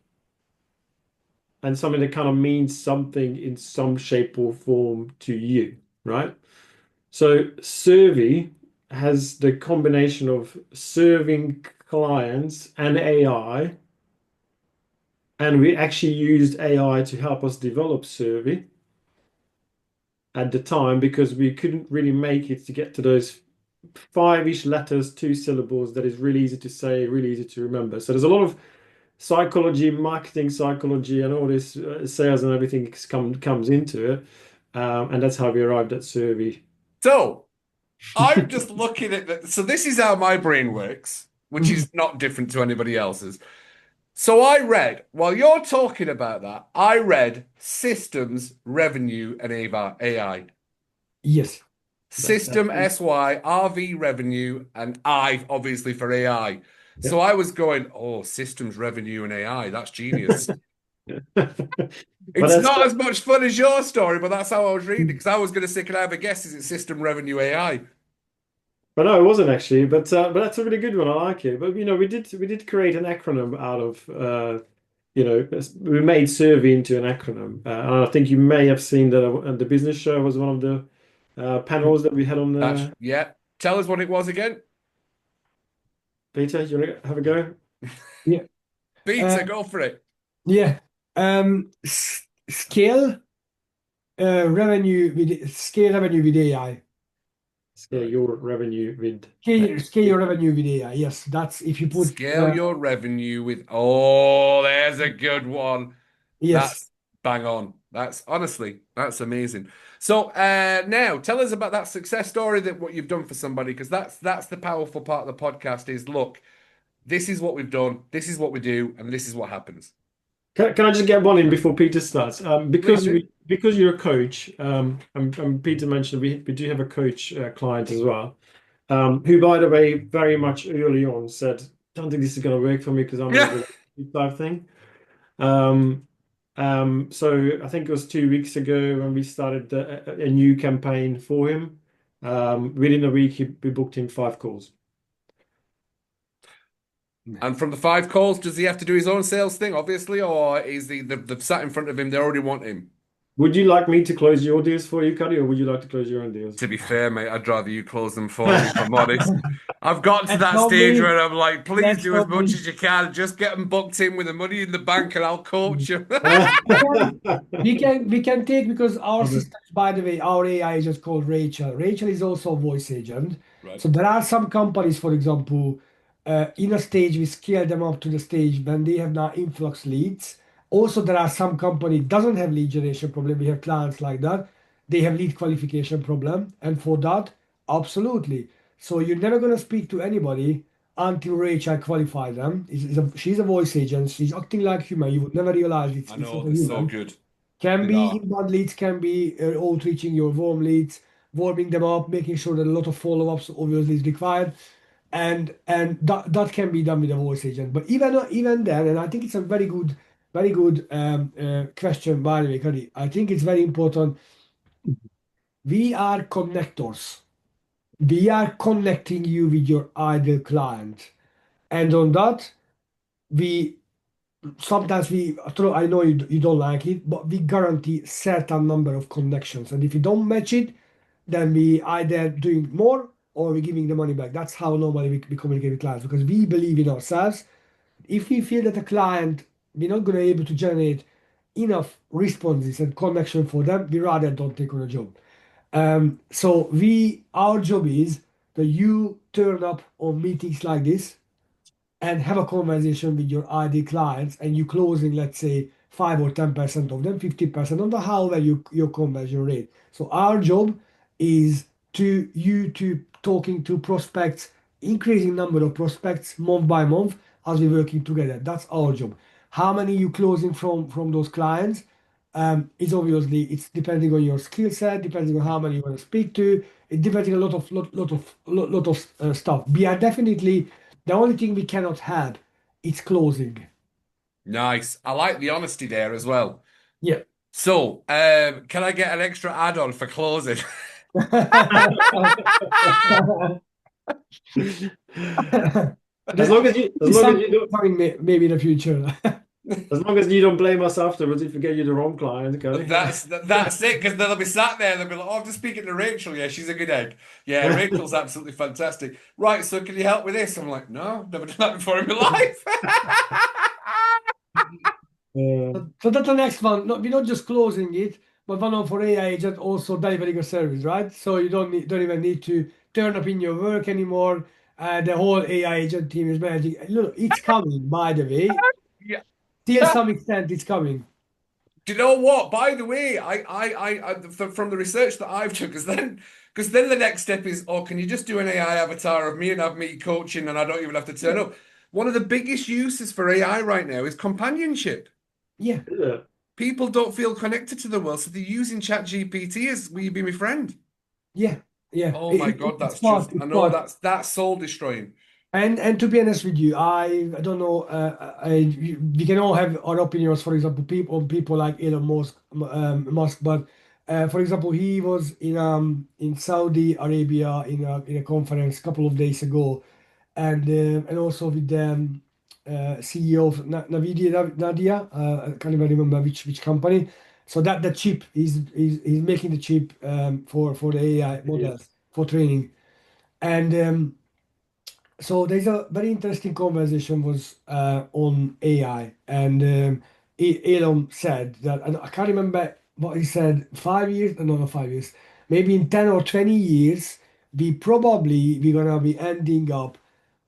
and something that kind of means something in some shape or form to you, right? So Servy has the combination of serving clients and AI, and we actually used AI to help us develop Servy at the time because we couldn't really make it to get to those 5-ish letters, 2 syllables that is really easy to say, really easy to remember. So there's a lot of psychology, marketing psychology, and all this sales and everything comes into it, and that's how we arrived at Servy. So, I'm just looking at that. So this is how my brain works, which Mhm. is not different to anybody else's. So I read, while you're talking about that, I read systems, revenue, and AI. Yes. That's System SY, RV revenue, and I obviously for AI. yeah. So I was going, oh, systems, revenue, and AI. That's genius. But It's that's not as much fun as your story, but that's how I was reading because I was going to say, can I have a guess? Is it system, revenue, AI? but no, it wasn't actually. But that's a really good one. I like it. But we did create an acronym out of we made Servy into an acronym. And I think you may have seen that the business show was one of the panels that we had on That's, yeah. Tell us what it was again. Peter, you want to have a go? Yeah. Pizza, go for it. Yeah. Scale scale revenue with AI. Scale Right. your revenue with Scale your revenue with AI. Yes, that's if you put Scale your revenue with, oh, there's a good one. yes. That's bang on. That's honestly, that's amazing. So now tell us about that success story that what you've done for somebody, because that's the powerful part of the podcast is look, this is what we've done, this is what we do, and this is what happens. Can I just get one in before Peter starts? Please Because do. you're a coach, and Peter mentioned we do have a coach client as well, who, by the way, very much early on said, "Don't think this is going to work for me because I'm in a Yeah. relationship type thing." Um, so I think it was 2 weeks ago when we started a new campaign for him. Within a week, we booked him 5 calls. And from the 5 calls, does he have to do his own sales thing, obviously, or is the sat in front of him, they already want him? Would you like me to close your deals for you, Cuddy, or would you like to close your own deals? To be fair, mate, I'd rather you close them for me, if I'm honest. I've got to That's that not stage me. where I'm like, please That's do as not much me. as you can. Just get them booked in with the money in the bank and I'll coach you. We can take because our Love it. system, by the way, our AI is just called Rachel. Rachel is also a voice agent. Right. So there are some companies, for example, in a stage we scale them up to the stage when they have now influx leads. Also, there are some company doesn't have lead generation problem. We have clients like that. They have lead qualification problem, and for that, absolutely. So you're never gonna speak to anybody until Rachel qualify them. She's a voice agent. She's acting like human. You would never realize I it's know, not a they're so human. good. Can They be are. inbound leads, can be outreaching your warm leads, warming them up, making sure that a lot of follow-ups obviously is required, and that can be done with a voice agent. But even then, and I think it's a very good question by the way, Cuddy. I think it's very important. We are connectors. We are connecting you with your ideal client, and on that we sometimes I know you don't like it, but we guarantee certain number of connections, and if you don't match it, then we either doing more or we're giving the money back. That's how normally we communicate with clients because we believe in ourselves. If we feel that a client we're not going to be able to generate enough responses and connection for them, we rather don't take on a job. So our job is that you turn up on meetings like this and have a conversation with your ID clients and you closing, let's say, 5 or 10% of them, 50% of the however your conversion rate. So our job is to talking to prospects, increasing number of prospects month by month as we're working together. That's our job. How many you closing from those clients? It's obviously it's depending on your skill set, depending on how many you want to speak to. It depending a lot of stuff. We are definitely the only thing we cannot have is closing. Nice. I like the honesty there as well. Yeah. So, can I get an extra add-on for closing? As This long as you, as is long as something you don't, coming maybe in the future. as long as you don't blame us afterwards if we get you the wrong client, okay? That's it, because they'll be sat there, they'll be like, oh, I'm just speaking to Rachel. Yeah, she's a good egg. Yeah, Rachel's absolutely fantastic. Right, so can you help with this? I'm like, no, never done that before in my life. So that's the next one. No, we're not just closing it, but one of for AI agent also delivering a service, right? So you don't even need to turn up in your work anymore. The whole AI agent team is managing. Look, it's coming, by the way. Yeah. Till some extent, it's coming. Do you know what? By the way, from the research that I've done, because then the next step is, oh, can you just do an AI avatar of me and have me coaching, and I don't even have to turn up? One of the biggest uses for AI right now is companionship. Yeah, Yeah. People don't feel connected to the world, so they're using ChatGPT as, will you be my friend? yeah, yeah. Oh my God, It's that's smart. just, I It's know smart. that's soul destroying. And to be honest with you, I don't know. We can all have our opinions. For example, people like Elon Musk, but for example, he was in Saudi Arabia in a conference a couple of days ago, and also with the CEO of Nadia. I can't even remember which company. So that the chip is making the chip for the AI models for training, and. So there's a very interesting conversation was on AI, and Elon said that, and I can't remember what he said. 5 years, no, not 5 years, maybe in 10 or 20 years, we're gonna be ending up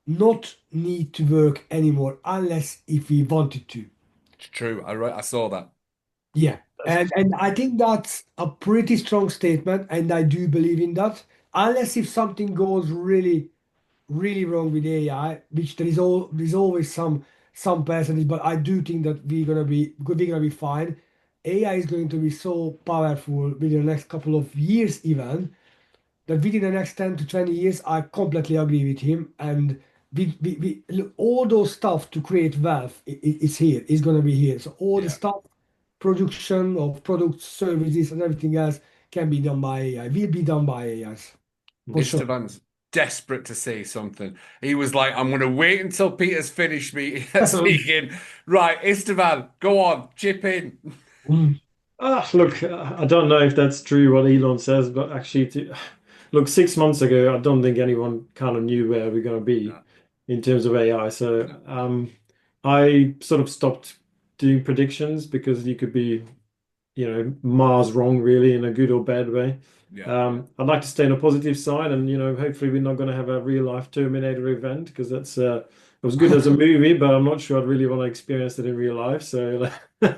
not need to work anymore unless if we wanted to. It's true. I saw that. Yeah, and I think that's a pretty strong statement, and I do believe in that. Unless if something goes really wrong with AI, which there's always some percentage, but I do think that we're gonna be fine. AI is going to be so powerful within the next couple of years, even that within the next 10 to 20 years, I completely agree with him. And look, all those stuff to create wealth is here, is gonna be here. So all the Yeah. stuff, production of products, services, and everything else can be done by AI. Will be done by AIs for sure. Esteban's desperate to say something. He was like, I'm going to wait until Peter's finished me speaking. Right, Esteban, go on, chip in. Mm. Look, I don't know if that's true what Elon says, but actually, look, 6 months ago, I don't think anyone kind of knew where we're going to be No, in terms of AI. So no. I sort of stopped doing predictions because you could be, Mars wrong really in a good or bad way. Yeah, I'd like to stay on a positive side, and hopefully we're not going to have a real life Terminator event because it was good as a movie, but I'm not sure I'd really want to experience it in real life. So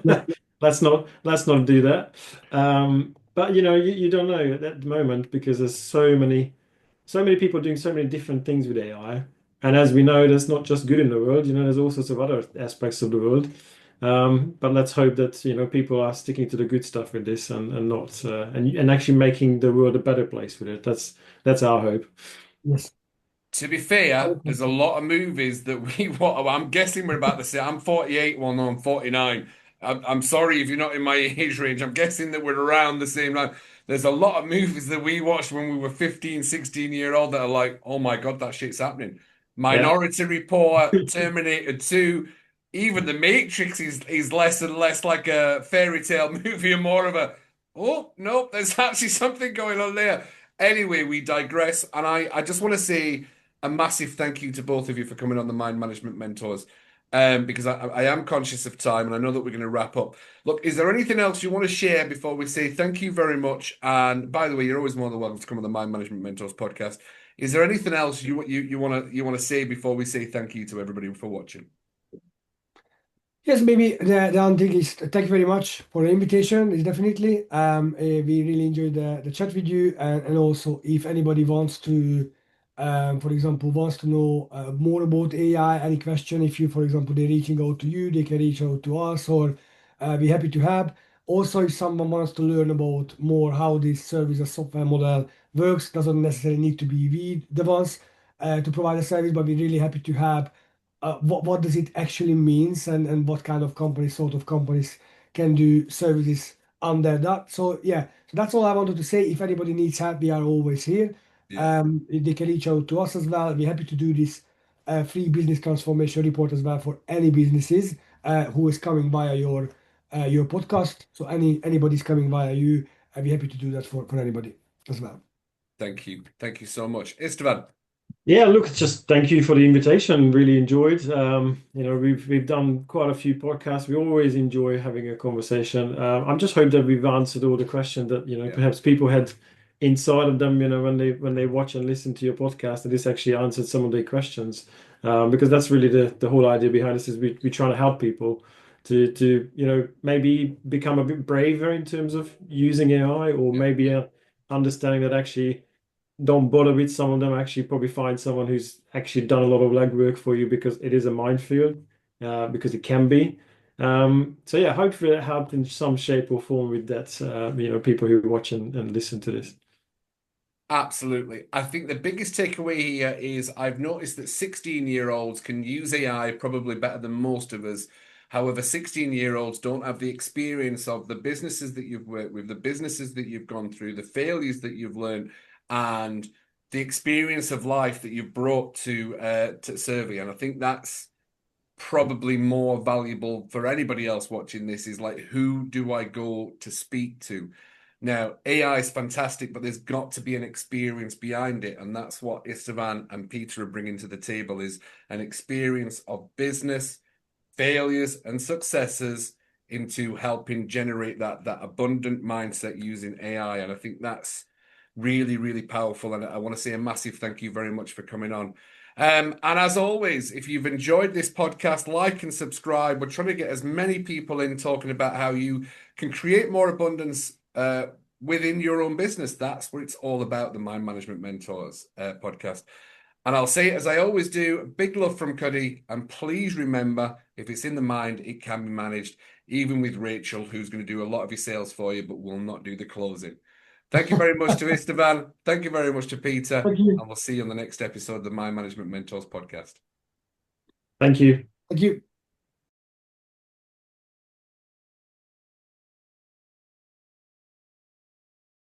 Yeah. let's not do that. But you don't know at the moment because there's so many people doing so many different things with AI. And as we know, there's not just good in the world, there's all sorts of other aspects of the world. But let's hope that people are sticking to the good stuff with this and not and actually making the world a better place with it. That's our hope. Yes. to be fair, there's a Okay. lot of movies that we what I'm guessing we're about to say. I'm 48, well, no, I'm 49. I'm sorry if you're not in my age range. I'm guessing that we're around the same line. There's a lot of movies that we watched when we were 15, 16 year old that are like, oh my God, that shit's happening. Yeah. Minority Report, Terminator 2, even The Matrix is less and less like a fairy tale movie and more of a, oh, no, there's actually something going on there. Anyway, we digress. And I just want to say, a massive thank you to both of you for coming on the Mind Management Mentors. Because I am conscious of time and I know that we're going to wrap up. Look, is there anything else you want to share before we say thank you very much? And by the way, you're always more than welcome to come on the Mind Management Mentors podcast. Is there anything else you want to say before we say thank you to everybody for watching? Yes, maybe the only thing is thank you very much for the invitation. It's definitely we really enjoyed the chat with you, and also if anybody wants to, for example, wants to know more about AI, any question, if you, for example, they're reaching out to you, they can reach out to us, or be happy to help. Also, if someone wants to learn about more how this service or software model works, doesn't necessarily need to be we the ones to provide a service, but we're really happy to help what does it actually means and what kind of companies, sort of companies can do services under that. So yeah, so that's all I wanted to say. If anybody needs help, we are always here. Yeah, They can reach out to us as well. We're happy to do this free business transformation report as well for any businesses who is coming via your podcast. So anybody's coming via you, I'd be happy to do that for anybody as well. thank you. Thank you so much. Esteban, Yeah, look, just thank you for the invitation. Really enjoyed. We've done quite a few podcasts. We always enjoy having a conversation. I'm just hope that we've answered all the questions that yeah, perhaps people had inside of them. When they watch and listen to your podcast, and this actually answered some of their questions. Because that's really the whole idea behind this is we trying to help people to maybe become a bit braver in terms of using AI, or maybe understanding that actually don't bother with some of them. Actually, probably find someone who's actually done a lot of legwork for you, because it is a minefield, because it can be. So yeah, hopefully it helped in some shape or form with that. People who watch and listen to this. Absolutely. I think the biggest takeaway here is I've noticed that 16-year-olds can use AI probably better than most of us. However, 16-year-olds don't have the experience of the businesses that you've worked with, the businesses that you've gone through, the failures that you've learned, and the experience of life that you've brought to Servy. And I think that's probably more valuable for anybody else watching this, is like, who do I go to speak to? Now, AI is fantastic, but there's got to be an experience behind it. And that's what Istvan and Peter are bringing to the table, is an experience of business, failures and successes into helping generate that abundant mindset using AI. And I think that's really, really powerful. And I want to say a massive thank you very much for coming on. And as always, if you've enjoyed this podcast, like and subscribe. We're trying to get as many people in talking about how you can create more abundance within your own business. That's what it's all about, the Mind Management Mentors podcast. And I'll say it as I always do, big love from Cuddy. And please remember, if it's in the mind, it can be managed, even with Rachel, who's going to do a lot of your sales for you, but will not do the closing. Thank you very much to Istvan. Thank you very much to Peter. Thank you. And we'll see you on the next episode of the Mind Management Mentors podcast. Thank you. Thank you.